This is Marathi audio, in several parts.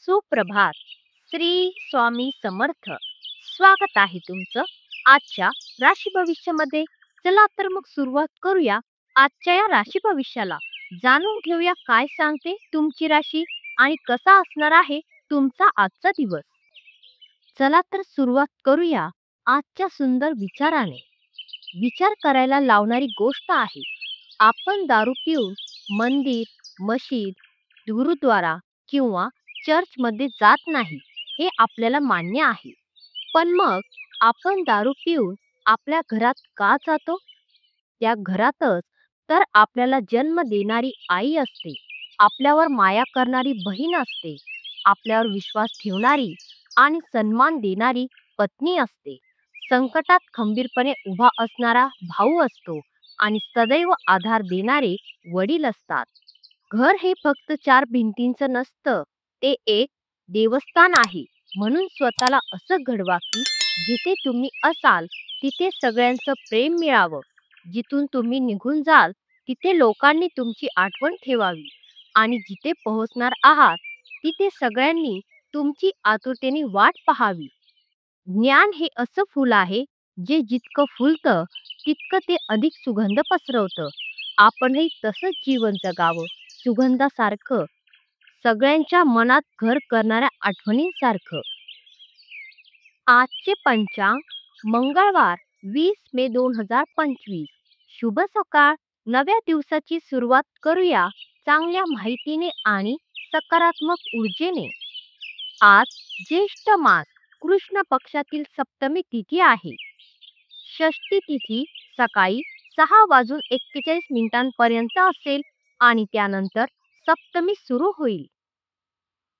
सुप्रभात. श्री स्वामी समर्थ. स्वागत आहे तुमचं आजच्या राशी भविष्यामध्ये. चला तर मग सुरुवात करूया आजच्या या राशी भविष्याला. जाणून घेऊया काय सांगते तुमची राशी आणि कसा असणार आहे तुमचा आजचा दिवस. चला तर सुरुवात करूया आजच्या सुंदर विचाराने. विचार करायला लावणारी गोष्ट आहे. आपण दारू पिऊन मंदिर, मशीद, गुरुद्वारा किंवा चर्चमध्ये जात नाही हे आपल्याला मान्य आहे. पण मग आपण दारू पिऊन आपल्या घरात का जातो? त्या घरातच तर आपल्याला जन्म देणारी आई असते, आपल्यावर माया करणारी बहीण असते, आपल्यावर विश्वास ठेवणारी आणि सन्मान देणारी पत्नी असते, संकटात खंबीरपणे उभा असणारा भाऊ असतो आणि सदैव आधार देणारे वडील असतात. घर हे फक्त चार भिंतींचं नसतं, ते एक देवस्थान आहे. म्हणून स्वतःला असं घडवा की जिथे तुम्ही असाल तिथे सगळ्यांचं प्रेम मिळावं. जिथून तुम्ही निघून जाल तिथे लोकांनी तुमची आठवण ठेवावी आणि जिथे पोहोचणार आहात तिथे सगळ्यांनी तुमची आतुरतेने वाट पाहावी. ज्ञान हे असं फूल आहे जे जितकं फुलतं तितकं ते अधिक सुगंध पसरवतं. आपणही तसंच जीवन जगावं, सुगंधासारखं, सगळ्यांच्या मनात घर करणाऱ्या आठवणींसारखं. आजचे पंचांग मंगळवार 20 मे 2025. शुभ सकाळ. नव्या दिवसाची सुरुवात करूया चांगल्या माहितीने आणि सकारात्मक ऊर्जेने. आज ज्येष्ठ मास कृष्ण पक्षातील सप्तमी तिथी आहे. षष्ठी तिथी सकाळी 6:41 असेल आणि त्यानंतर सप्तमी सुरू होईल.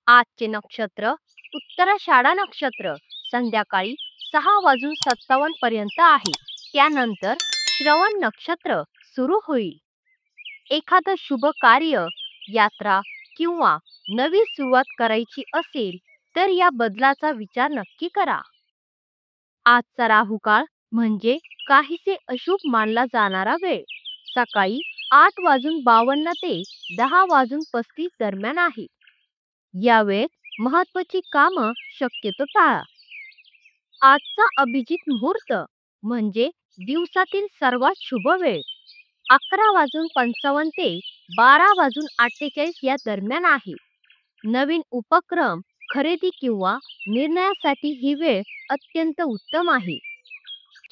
आजचे नक्षत्र उत्तराषाढा नक्षत्र संध्याकाळी 6:57 आहे. त्यानंतर श्रवण नक्षत्र सुरू होईल. एखादं शुभ कार्य, यात्रा किंवा नवी सुरुवात करायची असेल तर या बदलाचा विचार नक्की करा. आजचा राहुकाळ म्हणजे काहीसे अशुभ मानला जाणारा वेळ सकाळी 8:52 ते 10:35 दरम्यान आहे. या वेळेत महत्वाची कामं शक्यतो टाळा. आजचा अभिजित मुहूर्त म्हणजे दिवसातील सर्वात शुभ वेळ 11:55 ते 12:48 या दरम्यान आहे. नवीन उपक्रम, खरेदी किंवा निर्णयासाठी ही वेळ अत्यंत उत्तम आहे.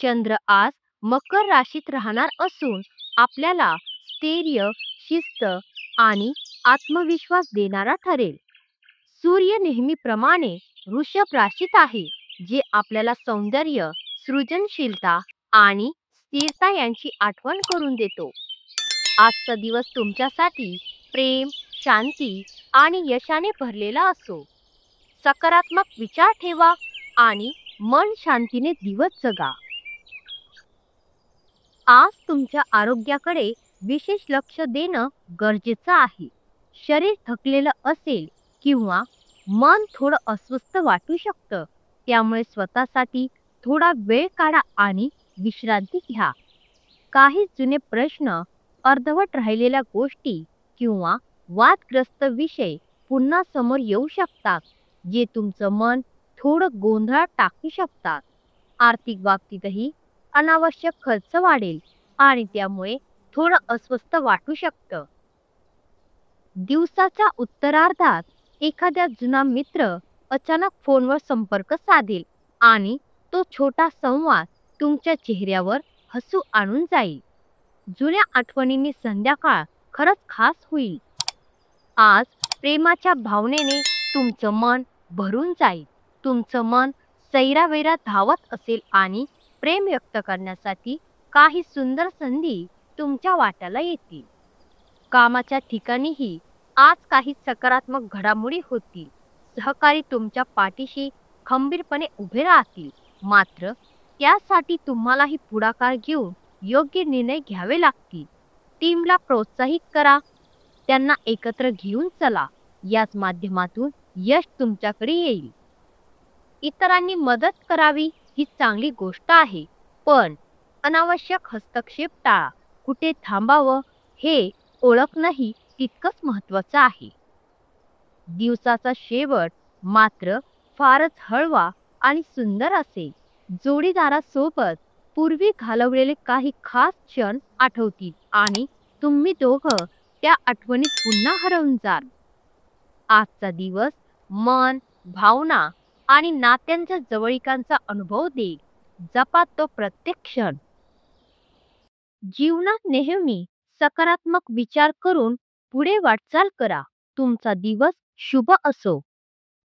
चंद्र आज मकर राशीत राहणार असून आपल्याला स्थैर्य, शिस्त आणि आत्मविश्वास देणारा ठरेल. सूर्य नेहमीप्रमाणे वृषभ राशीत आहे, जे आपल्याला सौंदर्य, सृजनशीलता आणि स्थिरता यांची आठवण करून देतो. आजचा दिवस तुमच्यासाठी प्रेम, शांती आणि यशाने भरलेला असो. सकारात्मक विचार ठेवा आणि मन शांतीने दिवस जगा. आज तुमच्या आरोग्याकडे विशेष लक्ष देणं गरजेचं आहे. शरीर थकलेलं असेल किंवा मन थोडं अस्वस्थ वाटू शकतं, त्यामुळे स्वतःसाठी थोडा वेळ काढा आणि विश्रांती घ्या. काही जुने प्रश्न, अर्धवट राहिलेल्या गोष्टी किंवा वादग्रस्त विषय पुन्हा समोर येऊ शकतात, जे तुमचं मन थोडं गोंधळात टाकू शकतात. आर्थिक बाबतीतही अनावश्यक खर्च वाढेल आणि त्यामुळे थोडं अस्वस्थ वाटू शकतं. दिवसाच्या उत्तरार्धात एखाद्या जुना मित्र अचानक फोनवर संपर्क साधेल आणि तो छोटा संवाद तुमच्या चेहऱ्यावर हसू आणून जाईल. जुन्या आठवणींनी संध्याकाळ खरंच खास होईल. आज प्रेमाच्या भावनेने तुमचं मन भरून जाईल. तुमचं मन सैरावैरा धावत असेल आणि प्रेम व्यक्त करण्यासाठी काही सुंदर संधी तुमच्या वाट्याला येतील. कामाच्या ठिकाणीही आज काही सकारात्मक घडामोडी होतील. सहकारी तुमच्या पाठीशी खंबीरपणे उभे राहतील. मात्र त्यासाठी तुम्हालाही पुढाकार घेऊन योग्य निर्णय घ्यावे लागतील. टीमला प्रोत्साहित करा, त्यांना एकत्र घेऊन चला. याच माध्यमातून यश तुमच्याकडे येईल. इतरांनी मदत करावी ही चांगली गोष्ट आहे, पण अनावश्यक हस्तक्षेप टाळा. कुठे थांबावं हे ओळखणंही तितकंच महत्त्वाचं आहे. दिवसाचा शेवट मात्र फारच हळवा आणि सुंदर असेल. जोडीदारासोबत पूर्वी घालवलेले काही खास क्षण आठवतील आणि तुम्ही दोघं त्या आठवणीत पुन्हा हरवून जाल. आजचा दिवस मन, भावना आणि नात्यांच्या जवळीकांचा अनुभव देईल. जपा तो प्रत्येक क्षण. जीवनात नेहमी सकारात्मक विचार करून पुढे वाटचाल करा. तुमचा दिवस शुभ असो.